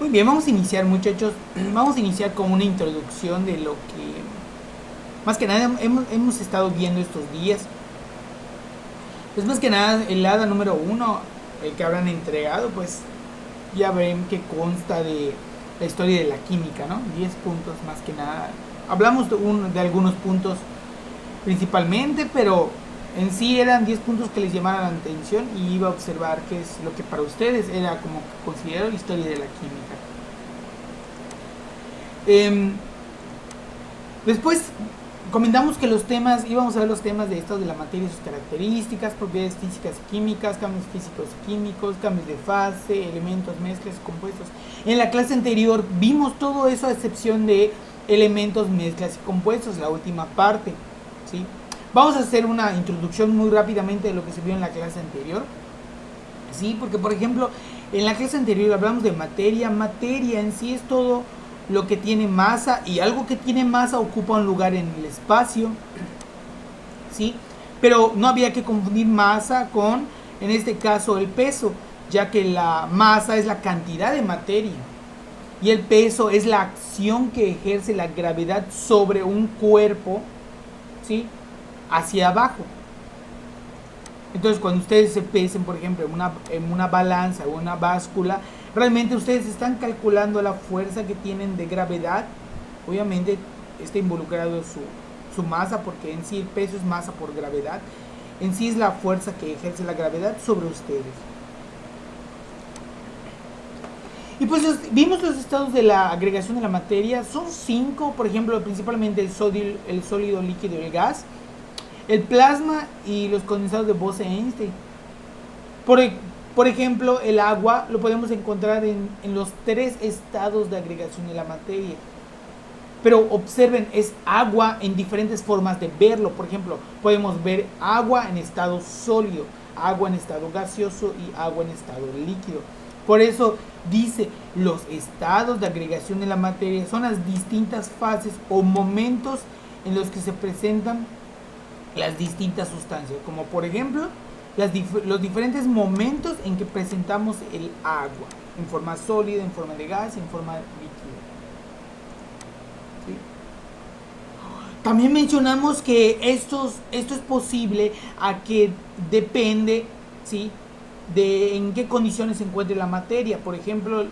Muy bien, vamos a iniciar, muchachos. Vamos a iniciar con una introducción de lo que más que nada hemos estado viendo estos días. Pues más que nada el hada número uno, el que habrán entregado, pues ya ven que consta de la historia de la química, ¿no? 10 puntos más que nada. Hablamos de algunos puntos principalmente, pero en sí eran 10 puntos que les llamaran la atención y iba a observar qué es lo que para ustedes era como considero la historia de la química. Después comentamos que los temas, íbamos a ver los temas de estado de la materia y sus características, propiedades físicas y químicas, cambios físicos y químicos, cambios de fase, elementos, mezclas, compuestos. En la clase anterior vimos todo eso a excepción de elementos, mezclas y compuestos, la última parte, ¿sí? Vamos a hacer una introducción muy rápidamente de lo que se vio en la clase anterior, ¿sí? Porque, por ejemplo, en la clase anterior hablamos de materia. Materia en sí es todo lo que tiene masa, y algo que tiene masa ocupa un lugar en el espacio, ¿sí? Pero no había que confundir masa con, en este caso, el peso, ya que la masa es la cantidad de materia y el peso es la acción que ejerce la gravedad sobre un cuerpo, ¿sí? Hacia abajo. Entonces, cuando ustedes se pesen, por ejemplo, en una balanza o una báscula, realmente ustedes están calculando la fuerza que tienen de gravedad. Obviamente está involucrado su masa, porque en sí el peso es masa por gravedad. En sí es la fuerza que ejerce la gravedad sobre ustedes. Y pues vimos los estados de la agregación de la materia. Son 5, por ejemplo, principalmente el sólido, líquido y el gas. El plasma y los condensados de Bose-Einstein. Por ejemplo, el agua lo podemos encontrar en los 3 estados de agregación de la materia. Pero observen, es agua en diferentes formas de verlo. Por ejemplo, podemos ver agua en estado sólido, agua en estado gaseoso y agua en estado líquido. Por eso dice, los estados de agregación de la materia son las distintas fases o momentos en los que se presentan las distintas sustancias, como por ejemplo los diferentes momentos en que presentamos el agua, en forma sólida, en forma de gas y en forma líquida, ¿sí? También mencionamos que esto es posible a que depende, ¿sí?, de en qué condiciones se encuentre la materia. Por ejemplo,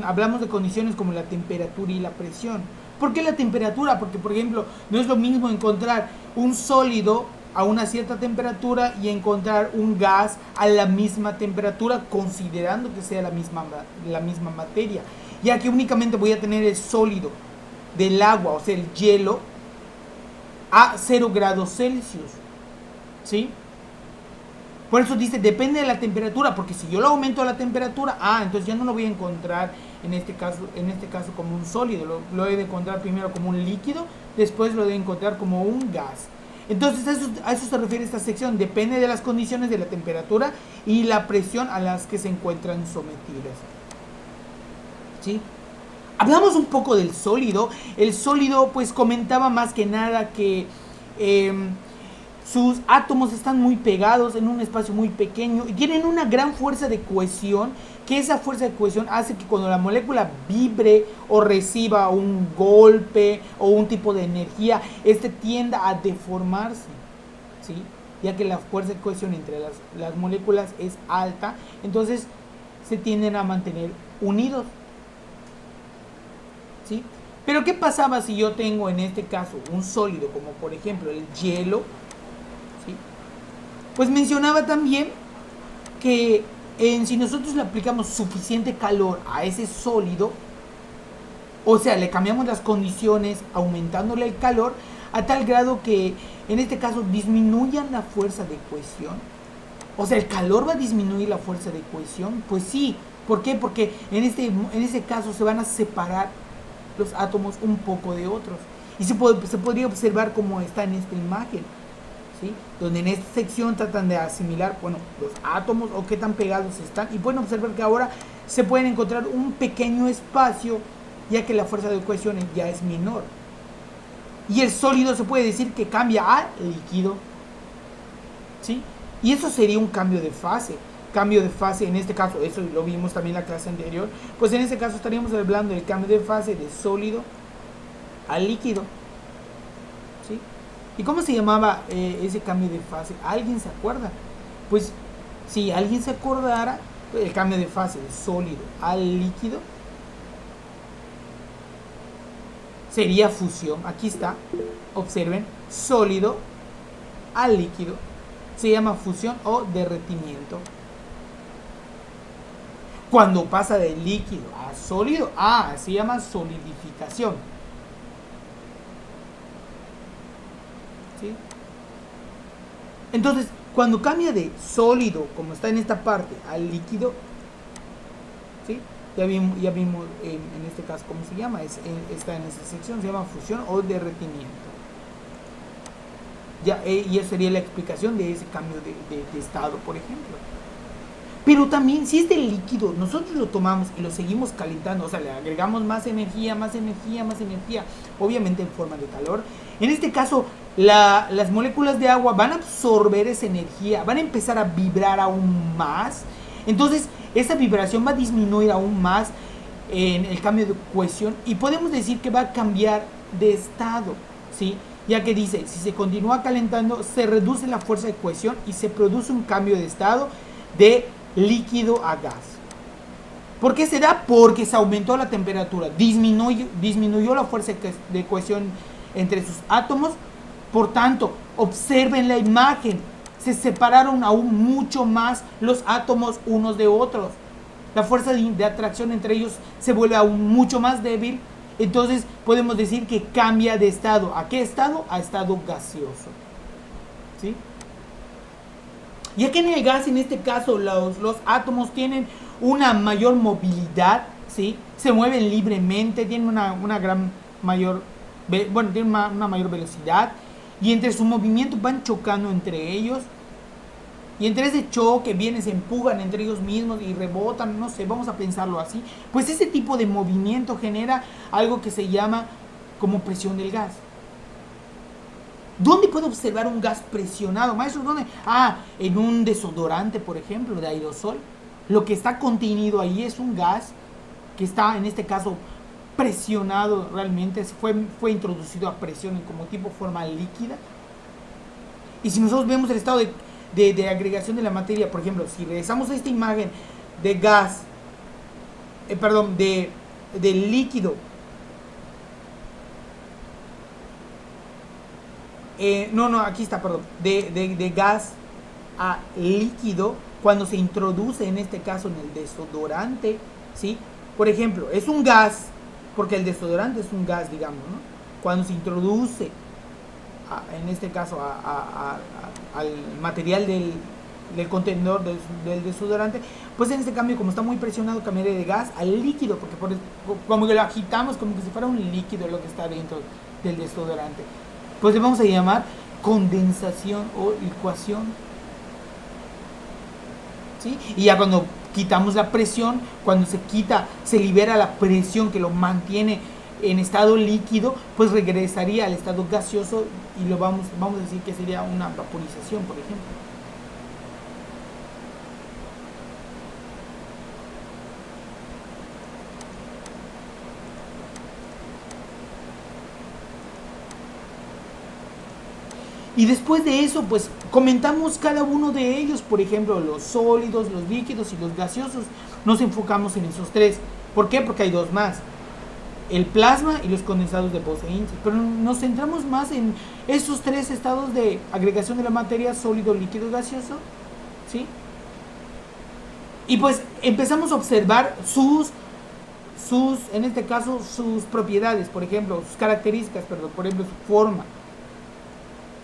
hablamos de condiciones como la temperatura y la presión. ¿Por qué la temperatura? Porque, por ejemplo, no es lo mismo encontrar un sólido a una cierta temperatura y encontrar un gas a la misma temperatura, considerando que sea la misma materia, ya que únicamente voy a tener el sólido del agua, o sea, el hielo, a 0 grados Celsius, ¿sí? Por eso dice, depende de la temperatura, porque si yo lo aumento la temperatura, entonces ya no lo voy a encontrar en este caso como un sólido, lo he de encontrar primero como un líquido, después lo he de encontrar como un gas. Entonces a eso se refiere esta sección, depende de las condiciones de la temperatura y la presión a las que se encuentran sometidas, ¿sí? Hablamos un poco del sólido. El sólido, pues comentaba más que nada que sus átomos están muy pegados en un espacio muy pequeño y tienen una gran fuerza de cohesión, que esa fuerza de cohesión hace que cuando la molécula vibre o reciba un golpe o un tipo de energía, tienda a deformarse, ¿sí? Ya que la fuerza de cohesión entre las moléculas es alta, entonces se tienden a mantener unidos, ¿sí? Pero ¿qué pasaba si yo tengo en este caso un sólido, como por ejemplo el hielo? ¿Sí? Pues mencionaba también que si nosotros le aplicamos suficiente calor a ese sólido, o sea, le cambiamos las condiciones aumentándole el calor a tal grado que en este caso disminuyan la fuerza de cohesión. O sea, ¿el calor va a disminuir la fuerza de cohesión? Pues sí. ¿Por qué? Porque en ese caso se van a separar los átomos un poco de otros. Y se podría observar como está en esta imagen, ¿sí? Donde en esta sección tratan de asimilar, bueno, los átomos o qué tan pegados están, y pueden observar que ahora se pueden encontrar un pequeño espacio, ya que la fuerza de cohesión ya es menor. Y el sólido se puede decir que cambia a líquido, ¿sí? Y eso sería un cambio de fase. cambio de fase, en este caso, eso lo vimos también en la clase anterior, pues en este caso estaríamos hablando del cambio de fase de sólido a líquido. ¿Sí? ¿Y cómo se llamaba ese cambio de fase? ¿Alguien se acuerda? Pues si alguien se acordara, el cambio de fase de sólido al líquido sería fusión. Aquí está, observen, sólido al líquido se llama fusión o derretimiento. Cuando pasa de líquido a sólido, se llama solidificación. ¿Sí? Entonces, cuando cambia de sólido, como está en esta parte, al líquido, ¿sí? Ya vimos en este caso cómo se llama, está en esta sección, se llama fusión o derretimiento. Y esa sería la explicación de ese cambio de estado, por ejemplo. Pero también, si este líquido nosotros lo tomamos y lo seguimos calentando, o sea, le agregamos más energía, obviamente en forma de calor, en este caso las moléculas de agua van a absorber esa energía, van a empezar a vibrar aún más. Entonces esa vibración va a disminuir aún más en el cambio de cohesión y podemos decir que va a cambiar de estado, ¿sí? Ya que dice, si se continúa calentando se reduce la fuerza de cohesión y se produce un cambio de estado de líquido a gas. ¿Por qué se da? Porque se aumentó la temperatura, disminuyó la fuerza de cohesión entre sus átomos. Por tanto, observen la imagen, se separaron aún mucho más los átomos unos de otros. La fuerza de atracción entre ellos se vuelve aún mucho más débil. Entonces podemos decir que cambia de estado. ¿A qué estado? A estado gaseoso. ¿Sí? Ya que en el gas, en este caso, los átomos tienen una mayor movilidad, ¿sí? Se mueven libremente, tienen una mayor velocidad, y entre su movimiento van chocando entre ellos, y entre ese choque se empujan entre ellos mismos y rebotan, no sé, vamos a pensarlo así. Pues ese tipo de movimiento genera algo que se llama como presión del gas. ¿Dónde puedo observar un gas presionado? Maestro, ¿dónde? En un desodorante, por ejemplo, de aerosol. Lo que está contenido ahí es un gas que está, en este caso, presionado realmente. Fue introducido a presión como tipo forma líquida. Y si nosotros vemos el estado de agregación de la materia, por ejemplo, si regresamos a esta imagen de gas, de líquido, aquí está, de gas a líquido, cuando se introduce en este caso en el desodorante, ¿sí? Por ejemplo, es un gas, porque el desodorante es un gas, digamos, ¿no? Cuando se introduce, en este caso, al material del contenedor del desodorante, pues en este cambio, como está muy presionado, cambiaría de gas al líquido, porque como que lo agitamos como que si fuera un líquido lo que está dentro del desodorante. Pues le vamos a llamar condensación o licuación. ¿Sí? Y ya cuando quitamos la presión, cuando se libera la presión que lo mantiene en estado líquido, pues regresaría al estado gaseoso y lo vamos a decir que sería una vaporización, por ejemplo. Y después de eso, pues comentamos cada uno de ellos, por ejemplo, los sólidos, los líquidos y los gaseosos. Nos enfocamos en esos tres. ¿Por qué? Porque hay dos más: el plasma y los condensados de Bose-Einstein. Pero nos centramos más en esos tres estados de agregación de la materia: sólido, líquido, gaseoso. ¿Sí? Y pues empezamos a observar en este caso, sus propiedades, por ejemplo, sus características, por ejemplo, su forma.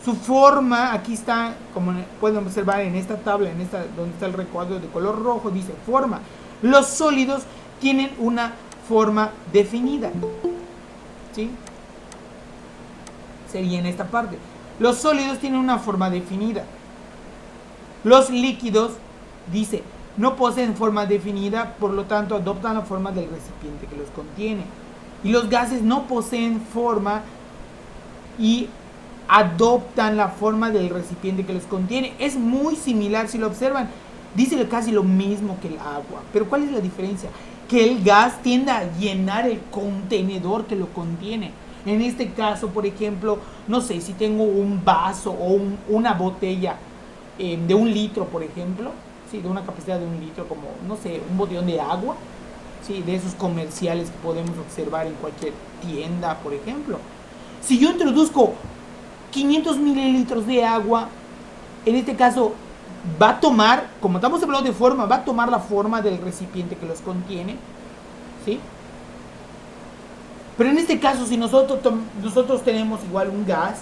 Su forma, aquí está, como pueden observar en esta tabla, donde está el recuadro de color rojo, dice forma. Los sólidos tienen una forma definida. ¿Sí? Sería en esta parte. Los sólidos tienen una forma definida. Los líquidos, dice, no poseen forma definida, por lo tanto adoptan la forma del recipiente que los contiene. Y los gases no poseen forma y adoptan la forma del recipiente que los contiene. Es muy similar, si lo observan, dice casi lo mismo que el agua. Pero ¿cuál es la diferencia? Que el gas tiende a llenar el contenedor que lo contiene. En este caso, por ejemplo, no sé, si tengo un vaso o una botella de 1 litro, por ejemplo, ¿sí? De una capacidad de 1 litro, como, no sé, un botellón de agua, ¿sí? De esos comerciales que podemos observar en cualquier tienda, por ejemplo. Si yo introduzco 500 mililitros de agua, en este caso va a tomar, como estamos hablando de forma, va a tomar la forma del recipiente que los contiene, ¿sí? Pero en este caso, si nosotros tenemos igual un gas,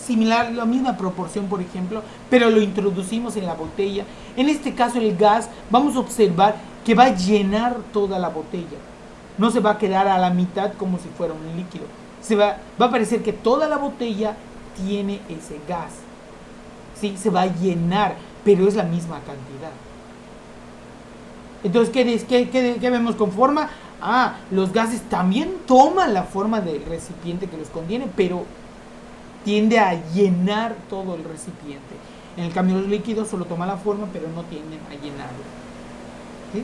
similar, la misma proporción, por ejemplo, pero lo introducimos en la botella, en este caso el gas, vamos a observar que va a llenar toda la botella. No se va a quedar a la mitad como si fuera un líquido. Va a parecer que toda la botella tiene ese gas. ¿Sí? Se va a llenar, pero es la misma cantidad. Entonces, ¿qué vemos con forma? Los gases también toman la forma del recipiente que los contiene, pero tiende a llenar todo el recipiente. En el cambio, los líquidos solo toman la forma, pero no tienden a llenarlo. ¿Sí?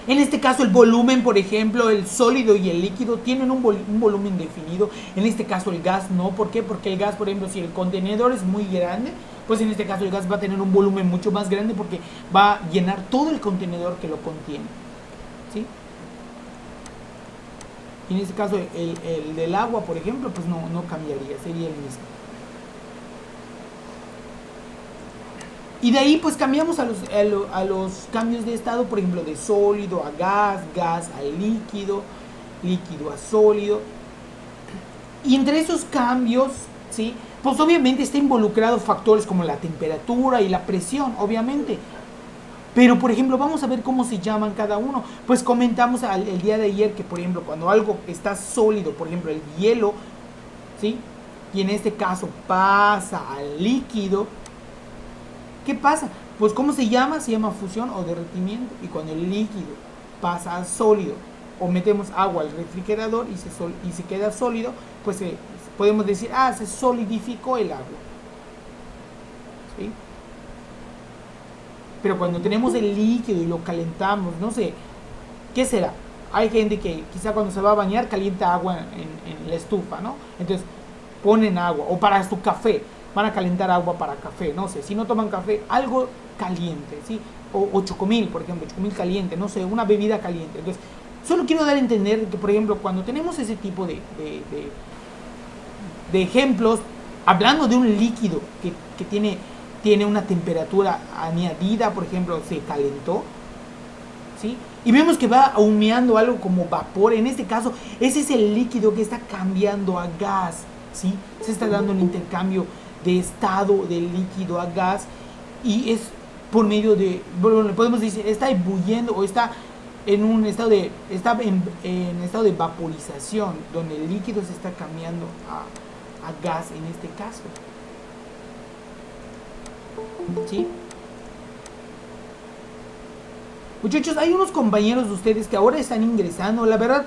En este caso, el volumen, por ejemplo, el sólido y el líquido tienen un volumen definido. En este caso, el gas no. ¿Por qué? Porque el gas, por ejemplo, si el contenedor es muy grande, pues en este caso el gas va a tener un volumen mucho más grande porque va a llenar todo el contenedor que lo contiene. ¿Sí? Y en este caso, el del agua, por ejemplo, pues no cambiaría, sería el mismo. Y de ahí pues cambiamos a los cambios de estado, por ejemplo, de sólido a gas, gas a líquido, líquido a sólido. Y entre esos cambios, ¿sí? Pues obviamente está involucrado factores como la temperatura y la presión, obviamente. Pero, por ejemplo, vamos a ver cómo se llaman cada uno. Pues comentamos el día de ayer que, por ejemplo, cuando algo está sólido, por ejemplo, el hielo, ¿sí? Y en este caso pasa al líquido, ¿qué pasa? Pues ¿cómo se llama? Se llama fusión o derretimiento. Y cuando el líquido pasa al sólido o metemos agua al refrigerador y se queda sólido, pues podemos decir, se solidificó el agua. ¿Sí? Pero cuando tenemos el líquido y lo calentamos, no sé, ¿qué será? Hay gente que quizá cuando se va a bañar calienta agua en la estufa, ¿no? Entonces ponen agua, o para su café, van a calentar agua para café, no sé, si no toman café, algo caliente, ¿sí? O chocomil, por ejemplo, chocomil caliente, no sé, una bebida caliente. Entonces, solo quiero dar a entender que, por ejemplo, cuando tenemos ese tipo de ejemplos, hablando de un líquido que tiene una temperatura añadida, por ejemplo, se calentó, ¿sí? Y vemos que va humeando algo como vapor. En este caso, ese es el líquido que está cambiando a gas, ¿sí? Se está dando un intercambio de estado del líquido a gas y es por medio de, bueno, podemos decir, está ebulliendo o está en un estado en estado de vaporización, donde el líquido se está cambiando a gas en este caso. ¿Sí? Muchachos, hay unos compañeros de ustedes que ahora están ingresando. La verdad,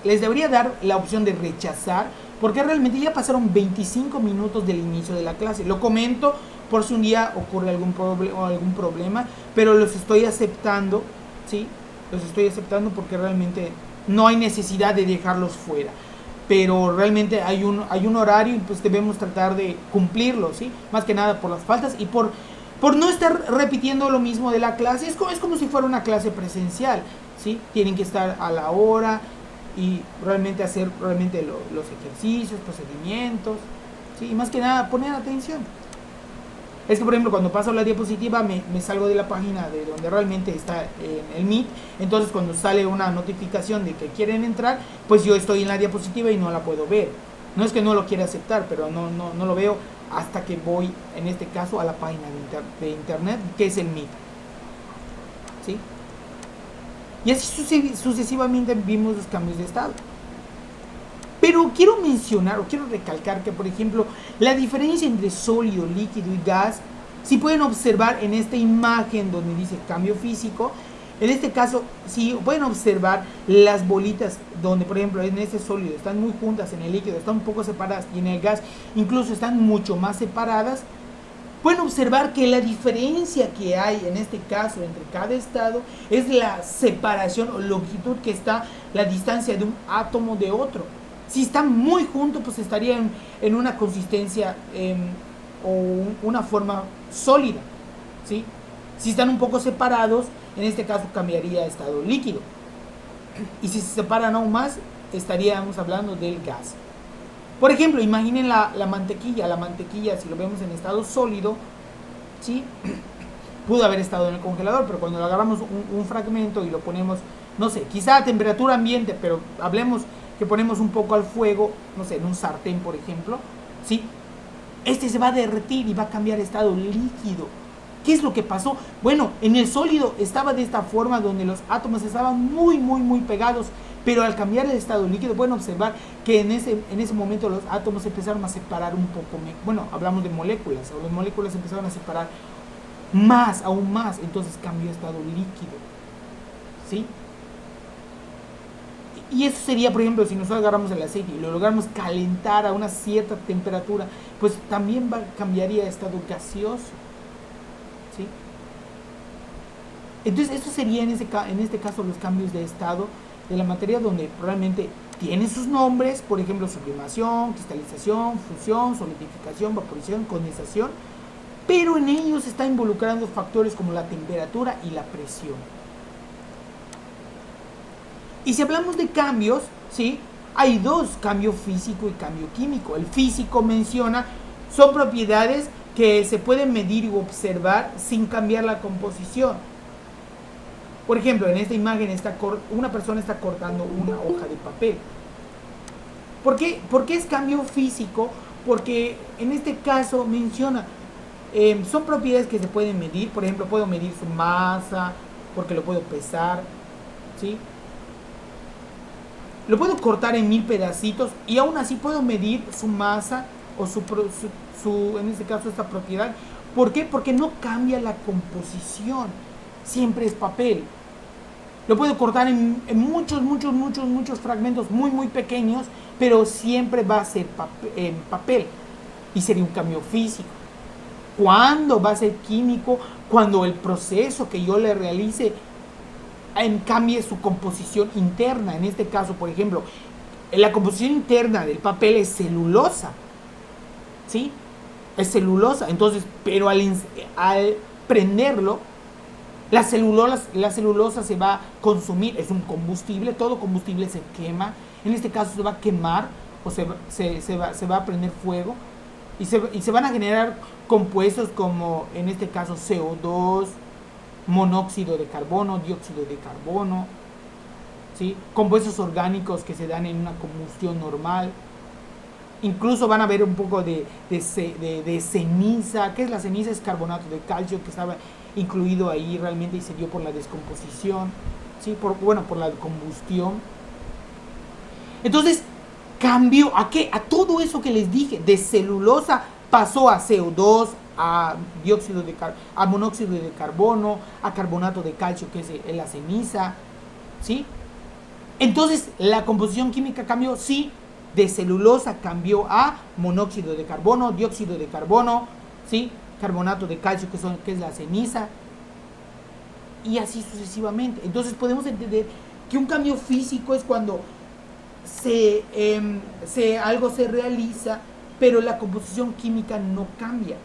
les debería dar la opción de rechazar, porque realmente ya pasaron 25 minutos del inicio de la clase. Lo comento por si un día ocurre algún problema, pero los estoy aceptando, ¿sí? Los estoy aceptando porque realmente no hay necesidad de dejarlos fuera. Pero realmente hay un horario y pues debemos tratar de cumplirlo, ¿sí? Más que nada por las faltas y por no estar repitiendo lo mismo de la clase. Es como si fuera una clase presencial, ¿sí? Tienen que estar a la hora y realmente hacer los ejercicios, procedimientos, ¿sí? Y más que nada poner atención. Es que, por ejemplo, cuando paso la diapositiva me salgo de la página de donde realmente está el Meet. Entonces, cuando sale una notificación de que quieren entrar, pues yo estoy en la diapositiva y no la puedo ver. No es que no lo quiera aceptar, pero no lo veo hasta que voy, en este caso, a la página de internet, que es el Meet. ¿Sí? Y así sucesivamente vimos los cambios de estado. Pero quiero mencionar o quiero recalcar que, por ejemplo, la diferencia entre sólido, líquido y gas, si pueden observar en esta imagen donde dice cambio físico, en este caso, si pueden observar las bolitas donde, por ejemplo, en este sólido están muy juntas, en el líquido están un poco separadas y en el gas incluso están mucho más separadas, pueden observar que la diferencia que hay en este caso entre cada estado es la separación o longitud que está la distancia de un átomo de otro. Si están muy juntos, pues estarían en una consistencia o una forma sólida, ¿sí? Si están un poco separados, en este caso cambiaría a estado líquido. Y si se separan aún más, estaríamos hablando del gas. Por ejemplo, imaginen la mantequilla. La mantequilla, si lo vemos en estado sólido, ¿sí? Pudo haber estado en el congelador, pero cuando agarramos un fragmento y lo ponemos, no sé, quizá a temperatura ambiente, pero hablemos que ponemos un poco al fuego, no sé, en un sartén, por ejemplo, ¿sí? Este se va a derretir y va a cambiar estado líquido. ¿Qué es lo que pasó? Bueno, en el sólido estaba de esta forma donde los átomos estaban muy pegados, pero al cambiar el estado líquido pueden observar que en ese momento los átomos empezaron a separar un poco. Bueno, hablamos de moléculas, o las moléculas empezaron a separar más, aún más, entonces cambió estado líquido, ¿sí? Y eso sería, por ejemplo, si nosotros agarramos el aceite y lo logramos calentar a una cierta temperatura, pues también cambiaría de estado gaseoso, ¿sí? Entonces, eso sería en este caso los cambios de estado de la materia, donde probablemente tienen sus nombres, por ejemplo, sublimación, cristalización, fusión, solidificación, vaporización, condensación, pero en ellos se está involucrando factores como la temperatura y la presión. Y si hablamos de cambios, ¿sí? Hay dos, cambio físico y cambio químico. El físico menciona, son propiedades que se pueden medir y observar sin cambiar la composición. Por ejemplo, en esta imagen una persona está cortando una hoja de papel. ¿Por qué es cambio físico? Porque en este caso menciona, son propiedades que se pueden medir. Por ejemplo, puedo medir su masa, porque lo puedo pesar, ¿sí? Lo puedo cortar en 1000 pedacitos y aún así puedo medir su masa o en este caso esta propiedad. ¿Por qué? Porque no cambia la composición. Siempre es papel. Lo puedo cortar en muchos fragmentos muy pequeños, pero siempre va a ser papel. Y sería un cambio físico. ¿Cuándo va a ser químico? Cuando el proceso que yo le realice cambie su composición interna. En este caso, por ejemplo, la composición interna del papel es celulosa, ¿sí? Es celulosa. Entonces, pero al prenderlo, la celulosa se va a consumir. Es un combustible. Todo combustible se quema. En este caso se va a quemar o se va a prender fuego y se van a generar compuestos como en este caso CO2, monóxido de carbono, dióxido de carbono, ¿sí? Compuestos orgánicos que se dan en una combustión normal. Incluso van a ver un poco de ceniza. ¿Qué es la ceniza? Es carbonato de calcio que estaba incluido ahí realmente y se dio por la descomposición, ¿sí? por la combustión. Entonces, cambió ¿a qué? A todo eso que les dije, de celulosa pasó a CO2, a a monóxido de carbono, a carbonato de calcio, que es la ceniza, ¿sí? Entonces, la composición química cambió, sí, de celulosa cambió a monóxido de carbono, dióxido de carbono, ¿sí? Carbonato de calcio, que es la ceniza, y así sucesivamente. Entonces, podemos entender que un cambio físico es cuando algo se realiza, pero la composición química no cambia.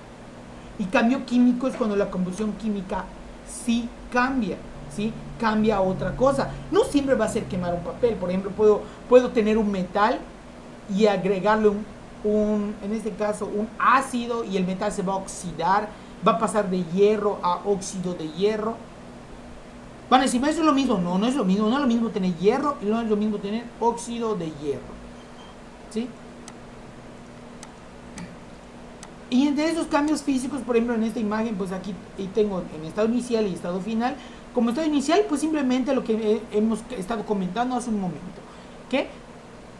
Y cambio químico es cuando la composición química sí cambia, ¿sí? Cambia a otra cosa. No siempre va a ser quemar un papel. Por ejemplo, puedo tener un metal y agregarle en este caso, un ácido, y el metal se va a oxidar, va a pasar de hierro a óxido de hierro. Van a decir, ¿eso es lo mismo? No, no es lo mismo. No es lo mismo tener hierro y no es lo mismo tener óxido de hierro, ¿sí? Y entre esos cambios físicos, por ejemplo, en esta imagen, pues aquí tengo en estado inicial y estado final. Como estado inicial, pues simplemente lo que hemos estado comentando hace un momento, que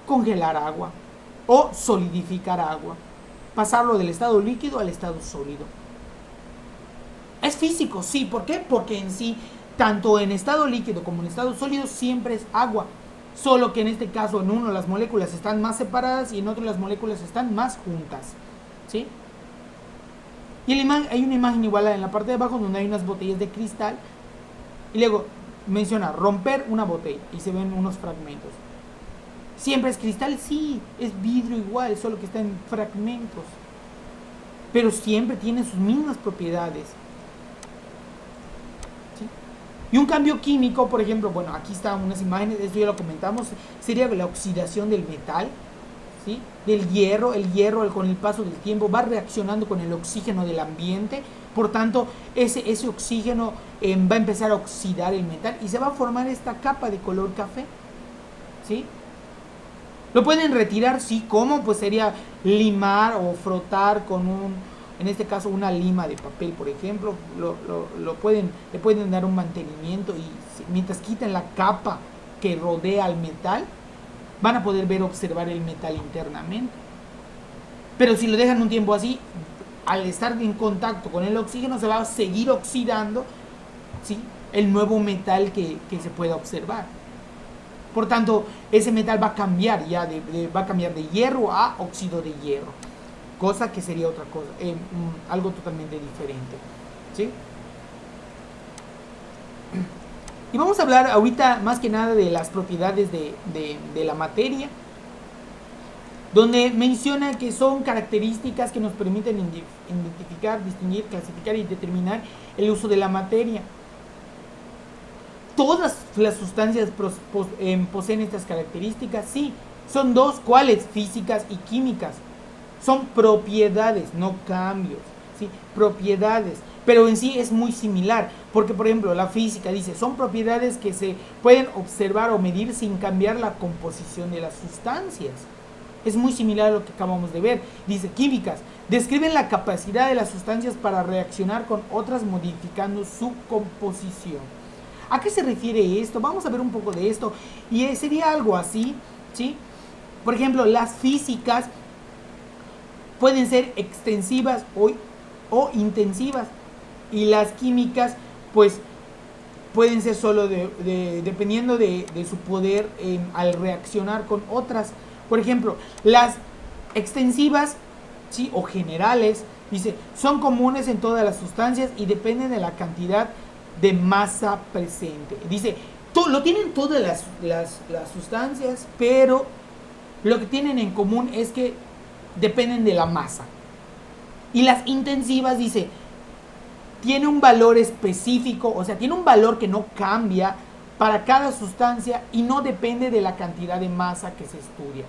congelar agua o solidificar agua, pasarlo del estado líquido al estado sólido. Es físico, sí. ¿Por qué? Porque en sí, tanto en estado líquido como en estado sólido, siempre es agua. Solo que en este caso, en uno las moléculas están más separadas y en otro las moléculas están más juntas, ¿sí? Y hay una imagen igual en la parte de abajo donde hay unas botellas de cristal. Y luego menciona romper una botella y se ven unos fragmentos. ¿Siempre es cristal? Sí, es vidrio igual, solo que está en fragmentos. Pero siempre tiene sus mismas propiedades. ¿Sí? Y un cambio químico, por ejemplo, bueno, aquí están unas imágenes, esto ya lo comentamos, sería la oxidación del metal, ¿sí? Del hierro. El hierro con el paso del tiempo va reaccionando con el oxígeno del ambiente, por tanto ese oxígeno va a empezar a oxidar el metal y se va a formar esta capa de color café, ¿sí? Lo pueden retirar, sí, ¿cómo? Pues sería limar o frotar con en este caso una lima de papel, por ejemplo. Le pueden dar un mantenimiento y mientras quiten la capa que rodea al metal, van a poder observar el metal internamente. Pero si lo dejan un tiempo así, al estar en contacto con el oxígeno, se va a seguir oxidando, ¿sí?, el nuevo metal que se pueda observar. Por tanto, ese metal va a cambiar va a cambiar de hierro a óxido de hierro, cosa que sería otra cosa, algo totalmente diferente, ¿sí? Y vamos a hablar ahorita más que nada de las propiedades de la materia, donde menciona que son características que nos permiten identificar, distinguir, clasificar y determinar el uso de la materia. ¿Todas las sustancias poseen estas características? Sí, son dos, ¿cuáles? Físicas y químicas. Son propiedades, no cambios, ¿sí? Propiedades, pero en sí es muy similar, porque por ejemplo la física dice, son propiedades que se pueden observar o medir sin cambiar la composición de las sustancias. Es muy similar a lo que acabamos de ver. Dice, químicas, describen la capacidad de las sustancias para reaccionar con otras modificando su composición. ¿A qué se refiere esto? Vamos a ver un poco de esto. Y sería algo así, ¿sí? Por ejemplo, las físicas pueden ser extensivas o intensivas. Y las químicas, pues, pueden ser solo dependiendo de su poder al reaccionar con otras. Por ejemplo, las extensivas, ¿sí?, o generales, dice, son comunes en todas las sustancias y dependen de la cantidad de masa presente. Dice, lo tienen todas las sustancias, pero lo que tienen en común es que dependen de la masa. Y las intensivas, dice, tiene un valor específico, o sea, tiene un valor que no cambia para cada sustancia y no depende de la cantidad de masa que se estudia.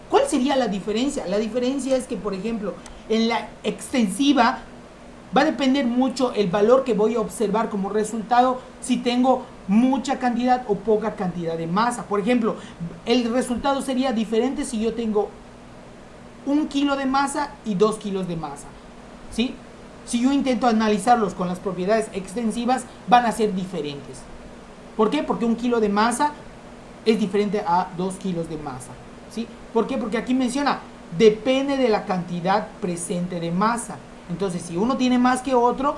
¿Cuál sería la diferencia? La diferencia es que, por ejemplo, en la extensiva va a depender mucho el valor que voy a observar como resultado si tengo mucha cantidad o poca cantidad de masa. Por ejemplo, el resultado sería diferente si yo tengo 1 kilo de masa y 2 kilos de masa, ¿sí? Si yo intento analizarlos con las propiedades extensivas, van a ser diferentes. ¿Por qué? Porque 1 kilo de masa es diferente a 2 kilos de masa, ¿sí? ¿Por qué? Porque aquí menciona, depende de la cantidad presente de masa. Entonces, si uno tiene más que otro,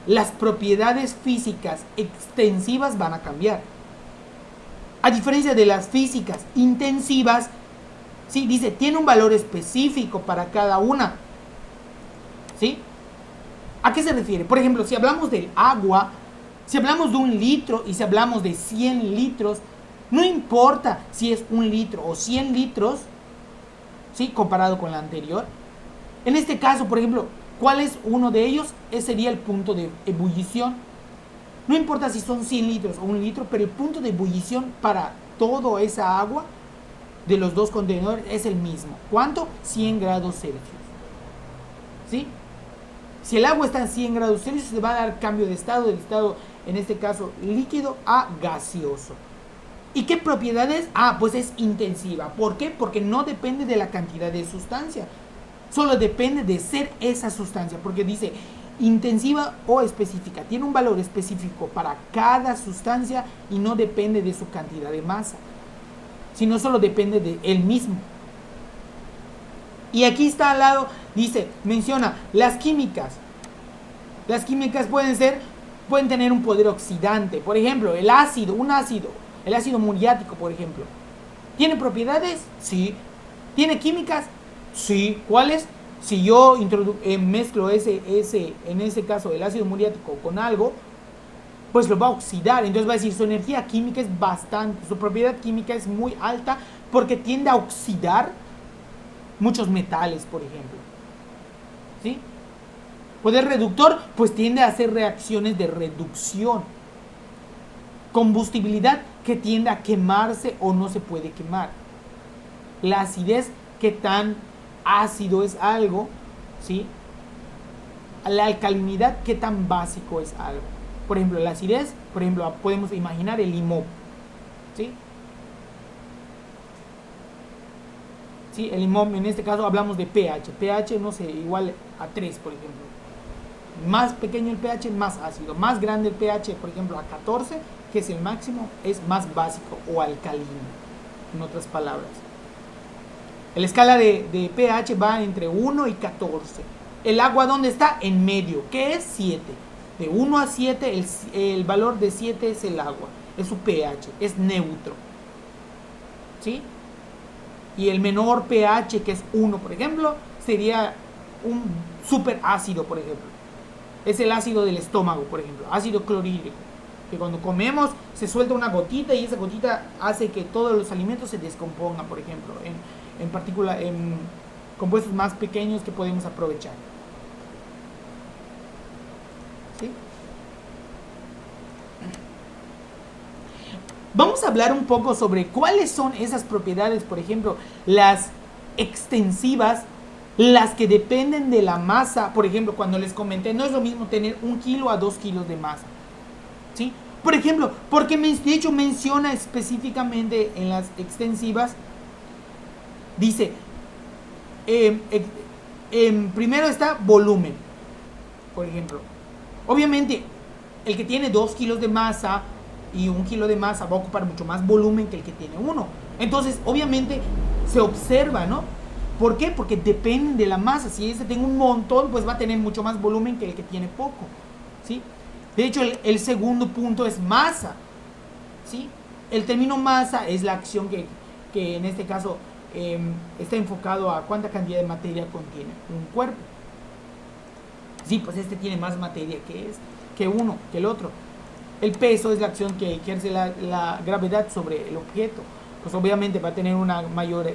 las propiedades físicas extensivas van a cambiar. A diferencia de las físicas intensivas, ¿sí?, dice, tiene un valor específico para cada una, ¿sí? ¿A qué se refiere? Por ejemplo, si hablamos del agua, si hablamos de 1 litro y si hablamos de 100 litros, no importa si es 1 litro o 100 litros, ¿sí?, comparado con la anterior. En este caso, por ejemplo, ¿cuál es uno de ellos? Ese sería el punto de ebullición. No importa si son 100 litros o 1 litro, pero el punto de ebullición para toda esa agua de los dos contenedores es el mismo. ¿Cuánto? 100 grados Celsius. ¿Sí? Si el agua está en 100 grados Celsius, se va a dar cambio de estado, del estado, en este caso, líquido a gaseoso. ¿Y qué propiedades? Pues es intensiva. ¿Por qué? Porque no depende de la cantidad de sustancia. Solo depende de ser esa sustancia. Porque dice intensiva o específica. Tiene un valor específico para cada sustancia y no depende de su cantidad de masa, sino solo depende de él mismo. Y aquí está al lado, dice, menciona las químicas. Las químicas pueden tener un poder oxidante. Por ejemplo, el ácido muriático, por ejemplo. ¿Tiene propiedades? Sí. ¿Tiene químicas? Sí. ¿Cuáles? Si yo mezclo en ese caso el ácido muriático con algo, pues lo va a oxidar. Entonces va a decir, su energía química es bastante, su propiedad química es muy alta porque tiende a oxidar muchos metales, por ejemplo. ¿Sí? Poder reductor, pues tiende a hacer reacciones de reducción. Combustibilidad, que tiende a quemarse o no se puede quemar. La acidez, que tan ácido es algo, ¿sí? La alcalinidad, que tan básico es algo. Por ejemplo, la acidez, por ejemplo, podemos imaginar el limón, ¿sí? ¿Sí? El limón, en este caso hablamos de pH. pH, no sé, igual a 3, por ejemplo. Más pequeño el pH, más ácido. Más grande el pH, por ejemplo, a 14, que es el máximo, es más básico o alcalino, en otras palabras. La escala de pH va entre 1 y 14. El agua, ¿dónde está? En medio, que es 7. De 1 a 7, el valor de 7 es el agua, es su pH, es neutro. ¿Sí? Y el menor pH, que es 1, por ejemplo, sería un superácido, por ejemplo. Es el ácido del estómago, por ejemplo, ácido clorhídrico, que cuando comemos se suelta una gotita y esa gotita hace que todos los alimentos se descompongan, por ejemplo, en particular en compuestos más pequeños que podemos aprovechar. ¿Sí? Vamos a hablar un poco sobre cuáles son esas propiedades, por ejemplo, las extensivas, las que dependen de la masa. Por ejemplo, cuando les comenté, no es lo mismo tener 1 kilo a 2 kilos de masa. ¿Sí? Por ejemplo, porque de hecho menciona específicamente en las extensivas, dice, primero está volumen, por ejemplo. Obviamente, el que tiene 2 kilos de masa y 1 kilo de masa va a ocupar mucho más volumen que el que tiene 1. Entonces, obviamente, se observa, ¿no? ¿Por qué? Porque depende de la masa. Si ese tiene un montón, pues va a tener mucho más volumen que el que tiene poco, ¿sí? De hecho, el segundo punto es masa, ¿sí? El término masa es la acción que en este caso está enfocado a cuánta cantidad de materia contiene un cuerpo. Sí, pues este tiene más materia que uno, que el otro. El peso es la acción que ejerce la gravedad sobre el objeto. Pues obviamente va a tener un mayor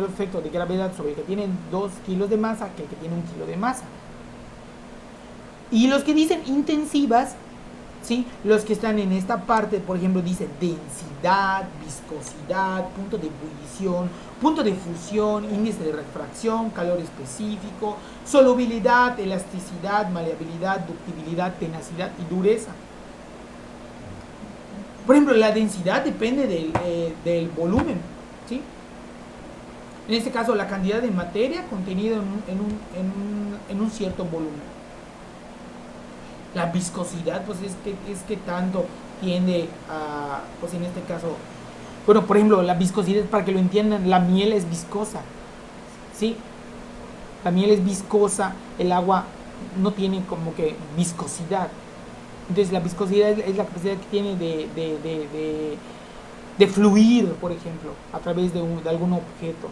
efecto de gravedad sobre el que tiene 2 kilos de masa que el que tiene 1 kilo de masa. Y los que dicen intensivas, ¿sí? Los que están en esta parte, por ejemplo, dice densidad, viscosidad, punto de ebullición, punto de fusión, índice de refracción, calor específico, solubilidad, elasticidad, maleabilidad, ductibilidad, tenacidad y dureza. Por ejemplo, la densidad depende del volumen, ¿sí? En este caso, la cantidad de materia contenida en un cierto volumen. La viscosidad, pues es que tanto tiende a, pues en este caso, bueno, por ejemplo, la viscosidad, para que lo entiendan, la miel es viscosa, ¿sí? La miel es viscosa, el agua no tiene como que viscosidad. Entonces la viscosidad es la capacidad que tiene de fluir, por ejemplo, a través de algún objeto.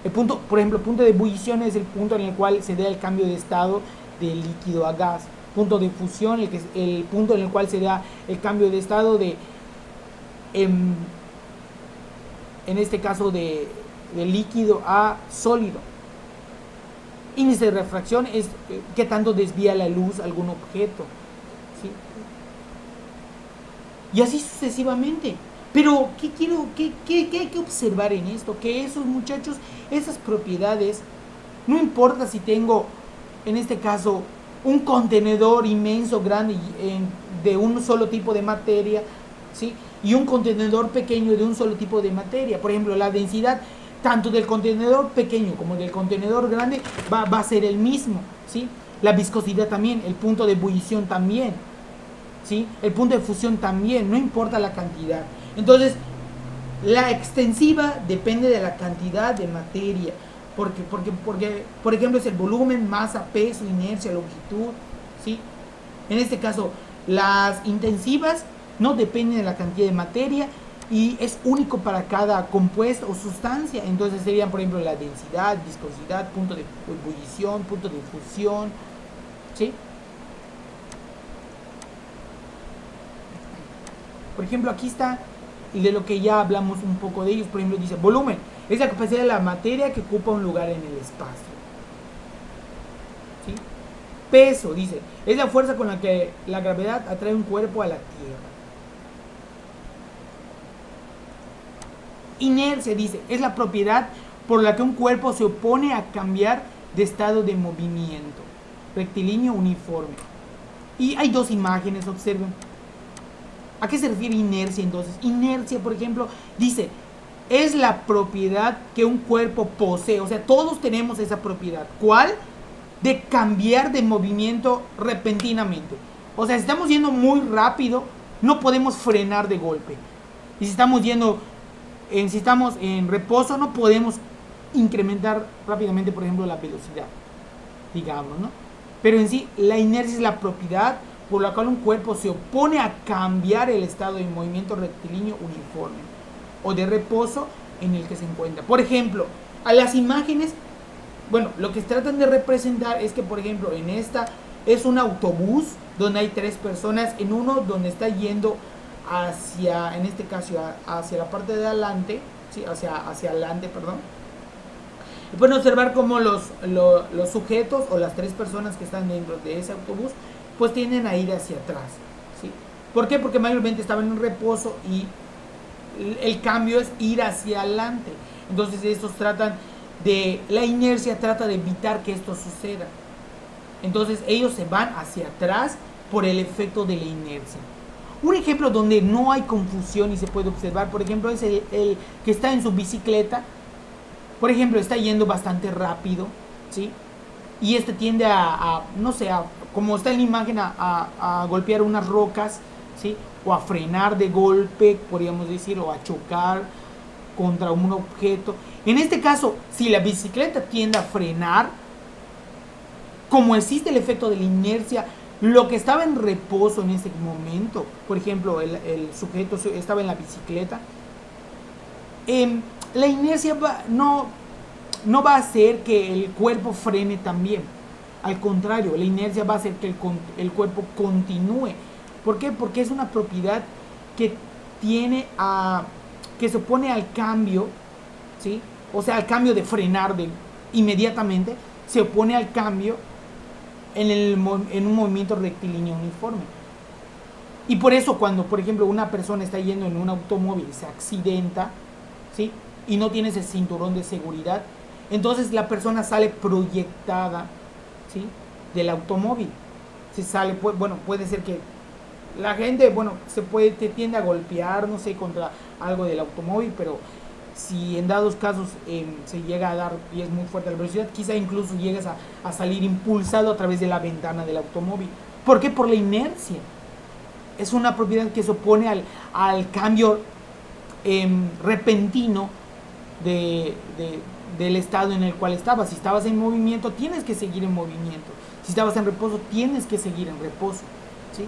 El punto, por ejemplo, punto de ebullición es el punto en el cual se da el cambio de estado de líquido a gas. Punto de fusión, el punto en el cual se da el cambio de estado en este caso de líquido a sólido. Índice de refracción es qué tanto desvía la luz algún objeto, ¿sí? Y así sucesivamente. Pero, ¿qué hay que observar en esto? Que esos muchachos, esas propiedades, no importa si tengo, en este caso, un contenedor inmenso, grande, de un solo tipo de materia, ¿sí? Y un contenedor pequeño de un solo tipo de materia. Por ejemplo, la densidad, tanto del contenedor pequeño como del contenedor grande, va a ser el mismo, ¿sí? La viscosidad también, el punto de ebullición también, ¿sí? El punto de fusión también, no importa la cantidad. Entonces, la extensiva depende de la cantidad de materia, porque por ejemplo, es el volumen, masa, peso, inercia, longitud, ¿sí? En este caso, las intensivas no dependen de la cantidad de materia y es único para cada compuesto o sustancia. Entonces serían, por ejemplo, la densidad, viscosidad, punto de ebullición, punto de fusión, ¿sí? Por ejemplo, aquí está de lo que ya hablamos un poco de ellos. Por ejemplo, dice volumen, es la capacidad de la materia que ocupa un lugar en el espacio, ¿sí? Peso, dice, es la fuerza con la que la gravedad atrae un cuerpo a la Tierra. Inercia, dice, es la propiedad por la que un cuerpo se opone a cambiar de estado de movimiento, rectilíneo uniforme. Y hay dos imágenes, observen. ¿A qué se refiere inercia entonces? Inercia, por ejemplo, dice, es la propiedad que un cuerpo posee. O sea, todos tenemos esa propiedad. ¿Cuál? De cambiar de movimiento repentinamente. O sea, si estamos yendo muy rápido, no podemos frenar de golpe. Y si estamos en reposo, no podemos incrementar rápidamente, por ejemplo, la velocidad, digamos, ¿no? Pero en sí, la inercia es la propiedad por la cual un cuerpo se opone a cambiar el estado de movimiento rectilíneo uniforme o de reposo en el que se encuentra. Por ejemplo, a las imágenes, bueno, lo que tratan de representar es que, por ejemplo, en esta es un autobús donde hay 3 personas, en uno donde está yendo hacia, en este caso, hacia la parte de adelante, ¿sí? hacia adelante, perdón. Y pueden observar cómo los sujetos o las 3 personas que están dentro de ese autobús pues tienden a ir hacia atrás, ¿sí? ¿Por qué? Porque mayormente estaban en reposo y el cambio es ir hacia adelante. Entonces estos la inercia trata de evitar que esto suceda. Entonces ellos se van hacia atrás por el efecto de la inercia. Un ejemplo donde no hay confusión y se puede observar, por ejemplo, es el que está en su bicicleta. Por ejemplo, está yendo bastante rápido, ¿sí? Y este tiende no sé, como está en la imagen, a golpear unas rocas, ¿sí? O a frenar de golpe, podríamos decir, o a chocar contra un objeto. En este caso, si la bicicleta tiende a frenar, como existe el efecto de la inercia, lo que estaba en reposo en ese momento, por ejemplo, el sujeto estaba en la bicicleta, la inercia no va a hacer que el cuerpo frene también. Al contrario, la inercia va a hacer que el cuerpo continúe. ¿Por qué? Porque es una propiedad que que se opone al cambio, ¿sí? O sea, al cambio de frenar inmediatamente, se opone al cambio en un movimiento rectilíneo uniforme. Y por eso cuando, por ejemplo, una persona está yendo en un automóvil y se accidenta, ¿sí? Y no tiene ese cinturón de seguridad, entonces la persona sale proyectada, ¿sí? Del automóvil. Se sale, puede ser que la gente, te tiende a golpear, no sé, contra algo del automóvil, pero si en dados casos se llega a dar y es muy fuerte la velocidad, quizá incluso llegas a salir impulsado a través de la ventana del automóvil. ¿Por qué? Por la inercia. Es una propiedad que se opone al cambio repentino del estado en el cual estabas. Si estabas en movimiento, tienes que seguir en movimiento. Si estabas en reposo, tienes que seguir en reposo, ¿sí?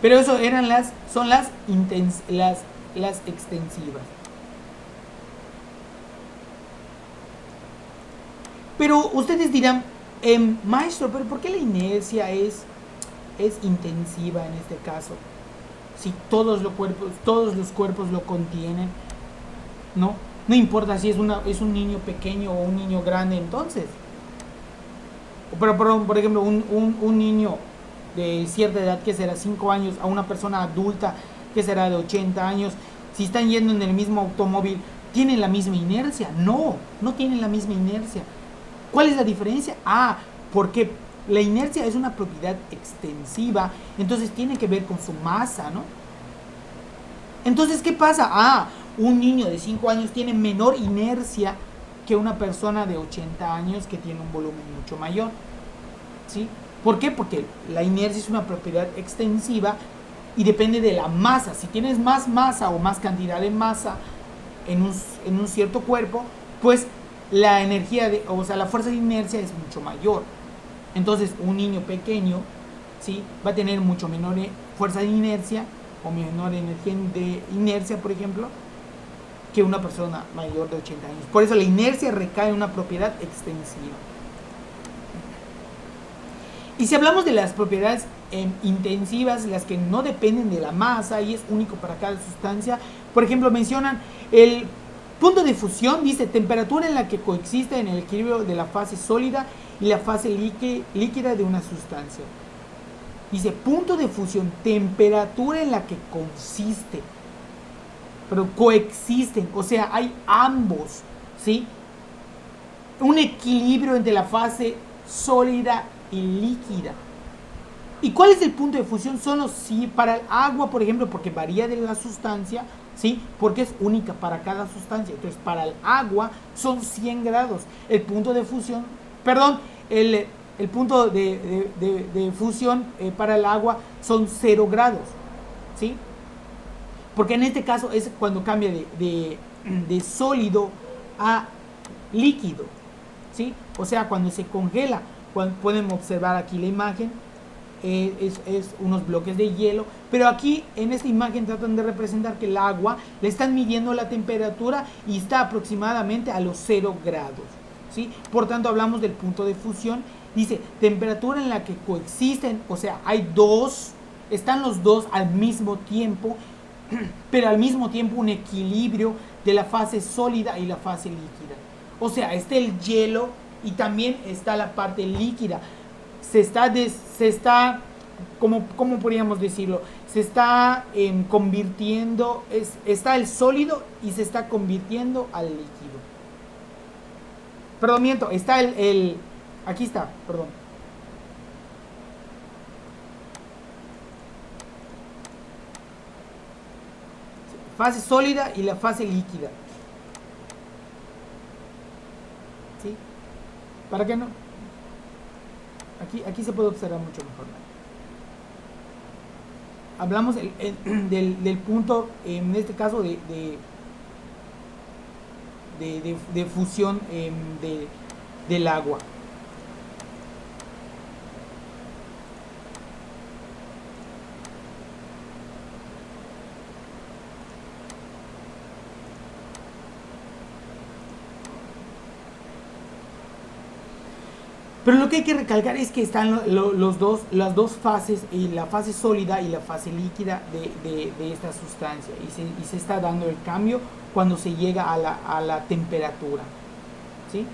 Pero eso son las extensivas. Pero ustedes dirán, maestro, ¿pero por qué la inercia es intensiva en este caso? Si todos los cuerpos lo contienen, ¿no? No importa si es un niño pequeño o un niño grande, entonces. Pero, por ejemplo, un niño de cierta edad, que será 5 años, a una persona adulta, que será de 80 años, si están yendo en el mismo automóvil, ¿tienen la misma inercia? No tienen la misma inercia. ¿Cuál es la diferencia? Porque la inercia es una propiedad extensiva, entonces tiene que ver con su masa, ¿no? Entonces, ¿qué pasa? Un niño de 5 años tiene menor inercia que una persona de 80 años que tiene un volumen mucho mayor, ¿sí? ¿Por qué? Porque la inercia es una propiedad extensiva y depende de la masa. Si tienes más masa o más cantidad de masa en un cierto cuerpo, pues la energía, la fuerza de inercia es mucho mayor. Entonces, un niño pequeño, ¿sí? Va a tener mucho menor fuerza de inercia o menor energía de inercia, por ejemplo, que una persona mayor de 80 años. Por eso la inercia recae en una propiedad extensiva. Y si hablamos de las propiedades intensivas, las que no dependen de la masa y es único para cada sustancia, por ejemplo, mencionan el punto de fusión, dice temperatura en la que coexiste en el equilibrio de la fase sólida y la fase líquida de una sustancia. Dice punto de fusión, temperatura en la que consiste, pero coexisten, o sea, hay ambos, ¿sí? Un equilibrio entre la fase sólida y líquida. ¿Y cuál es el punto de fusión? Solo si para el agua, por ejemplo, porque varía de la sustancia, ¿sí? Porque es única para cada sustancia. Entonces, para el agua son 100 grados. El punto de fusión, perdón, el punto de fusión para el agua son 0 grados, ¿sí? Porque en este caso es cuando cambia de sólido a líquido, ¿sí? O sea, cuando se congela, pueden observar aquí la imagen, es unos bloques de hielo, pero aquí en esta imagen tratan de representar que el agua le están midiendo la temperatura y está aproximadamente a los 0 grados, ¿sí? Por tanto, hablamos del punto de fusión. Dice temperatura en la que coexisten, o sea, hay dos, están los dos al mismo tiempo, pero al mismo tiempo un equilibrio de la fase sólida y la fase líquida. O sea, está el hielo y también está la parte líquida. Se está ¿cómo podríamos decirlo? Se está convirtiendo, está el sólido y se está convirtiendo al líquido. Perdón, miento, está aquí está, perdón. Fase sólida y la fase líquida. ¿Sí? ¿Para qué no? Aquí se puede observar mucho mejor. Hablamos del punto, en este caso, de fusión del agua. Pero lo que hay que recalcar es que están las dos fases, la fase sólida y la fase líquida de esta sustancia. Y se está dando el cambio cuando se llega a la temperatura, ¿sí?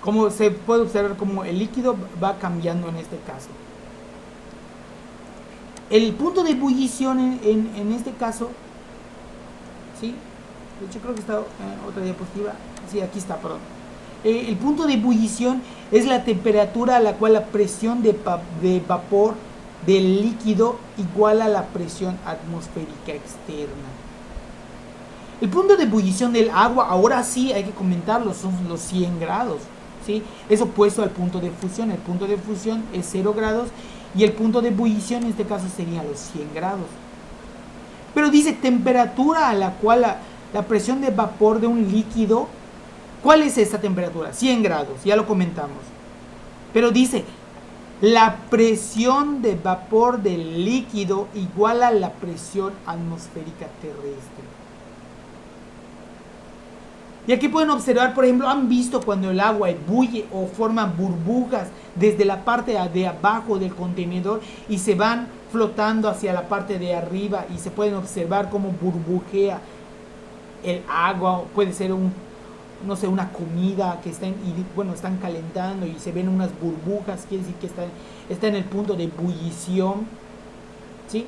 Como se puede observar, como el líquido va cambiando en este caso. El punto de ebullición en este caso, ¿sí? De hecho creo que está otra diapositiva. Sí, aquí está, perdón. El punto de ebullición es la temperatura a la cual la presión de vapor del líquido iguala la presión atmosférica externa. El punto de ebullición del agua, ahora sí hay que comentarlo, son los 100 grados, ¿sí? Es opuesto al punto de fusión. El punto de fusión es 0 grados y el punto de ebullición en este caso sería los 100 grados. Pero dice temperatura a la cual la presión de vapor de un líquido. ¿Cuál es esta temperatura? 100 grados, ya lo comentamos. Pero dice, la presión de vapor del líquido iguala a la presión atmosférica terrestre. Y aquí pueden observar, por ejemplo, han visto cuando el agua ebulle o forma burbujas desde la parte de abajo del contenedor y se van flotando hacia la parte de arriba y se pueden observar cómo burbujea el agua. Puede ser no sé, una comida que están calentando y se ven unas burbujas, quiere decir que está en el punto de ebullición, ¿sí?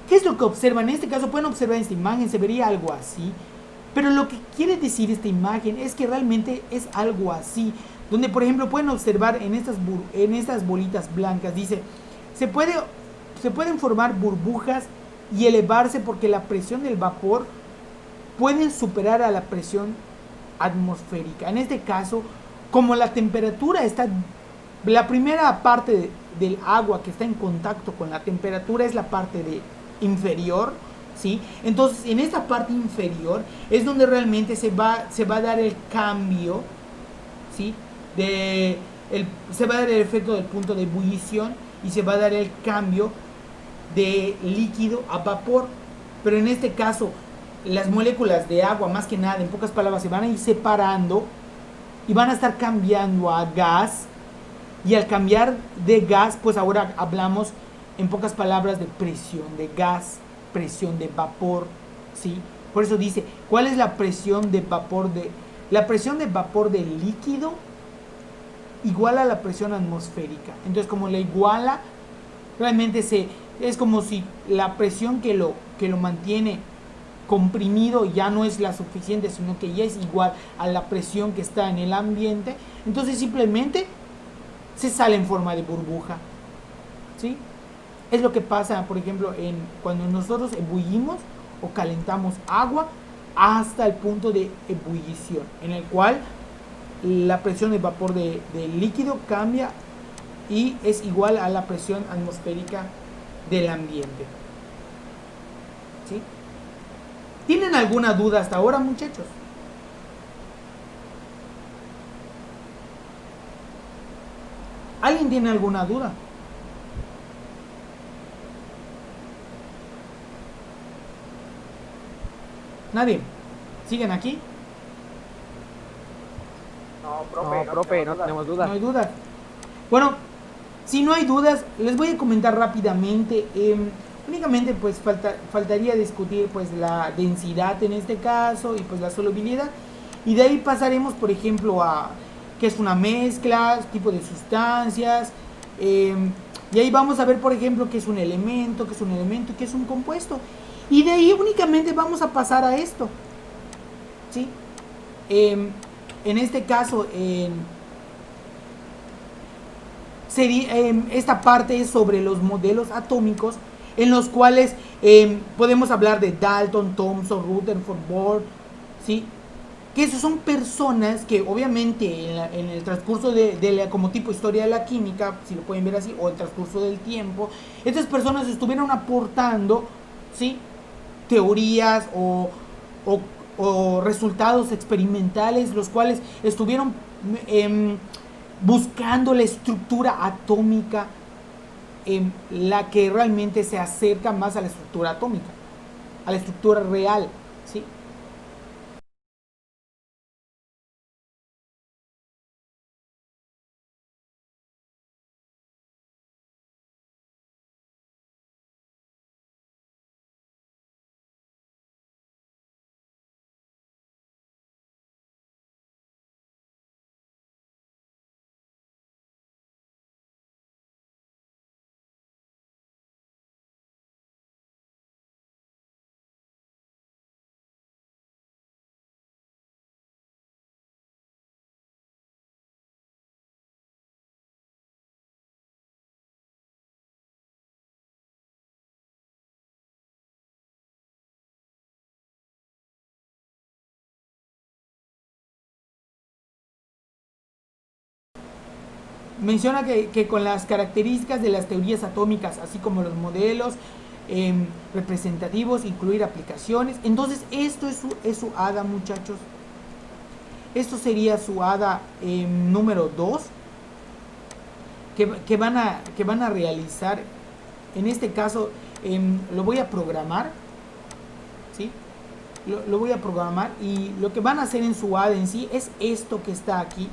¿Qué es lo que observan? En este caso pueden observar esta imagen, se vería algo así, pero lo que quiere decir esta imagen es que realmente es algo así, donde por ejemplo pueden observar en estas bolitas blancas, dice, se pueden formar burbujas y elevarse porque la presión del vapor puede superar a la presión atmosférica. En este caso, como la temperatura está, la primera parte del agua que está en contacto con la temperatura es la parte inferior, ¿sí? Entonces, en esta parte inferior es donde realmente se va a dar el cambio, ¿sí? Se va a dar el efecto del punto de ebullición y se va a dar el cambio de líquido a vapor, pero en este caso las moléculas de agua, más que nada, en pocas palabras, se van a ir separando y van a estar cambiando a gas, y al cambiar de gas, pues ahora hablamos en pocas palabras de presión de gas, presión de vapor, ¿sí? Por eso dice, ¿cuál es la presión de vapor de... La presión de vapor del líquido iguala a la presión atmosférica. Entonces, como la iguala, realmente es como si la presión que lo mantiene comprimido ya no es la suficiente, sino que ya es igual a la presión que está en el ambiente. Entonces, simplemente se sale en forma de burbuja, ¿sí? Es lo que pasa, por ejemplo, cuando nosotros ebullimos o calentamos agua hasta el punto de ebullición, en el cual la presión de vapor del líquido cambia y es igual a la presión atmosférica del ambiente, ¿sí? ¿Tienen alguna duda hasta ahora, muchachos? ¿Alguien tiene alguna duda? ¿Nadie? ¿Siguen aquí? No, profe, no tenemos No dudas. hay dudas. Bueno, si no hay dudas, les voy a comentar rápidamente. Únicamente pues faltaría discutir pues la densidad en este caso y pues la solubilidad. Y de ahí pasaremos, por ejemplo, a qué es una mezcla, tipo de sustancias. Y ahí vamos a ver, por ejemplo, qué es un elemento, qué es un elemento, qué es un compuesto. Y de ahí únicamente vamos a pasar a esto, ¿sí? En este caso, esta parte es sobre los modelos atómicos, en los cuales podemos hablar de Dalton, Thomson, Rutherford, Bohr, ¿sí? Que esos son personas que obviamente en el transcurso como tipo historia de la química, si lo pueden ver así, o el transcurso del tiempo, estas personas estuvieron aportando, ¿sí? Teorías o resultados experimentales, los cuales estuvieron buscando la estructura atómica, la que realmente se acerca más a la estructura atómica, a la estructura real, ¿sí? Menciona que con las características de las teorías atómicas, así como los modelos representativos, incluir aplicaciones. Entonces, esto es su ADA, muchachos. Esto sería su ADA número 2, que van a realizar. En este caso, lo voy a programar, ¿sí? Lo voy a programar, y lo que van a hacer en su ADA en sí es esto que está aquí,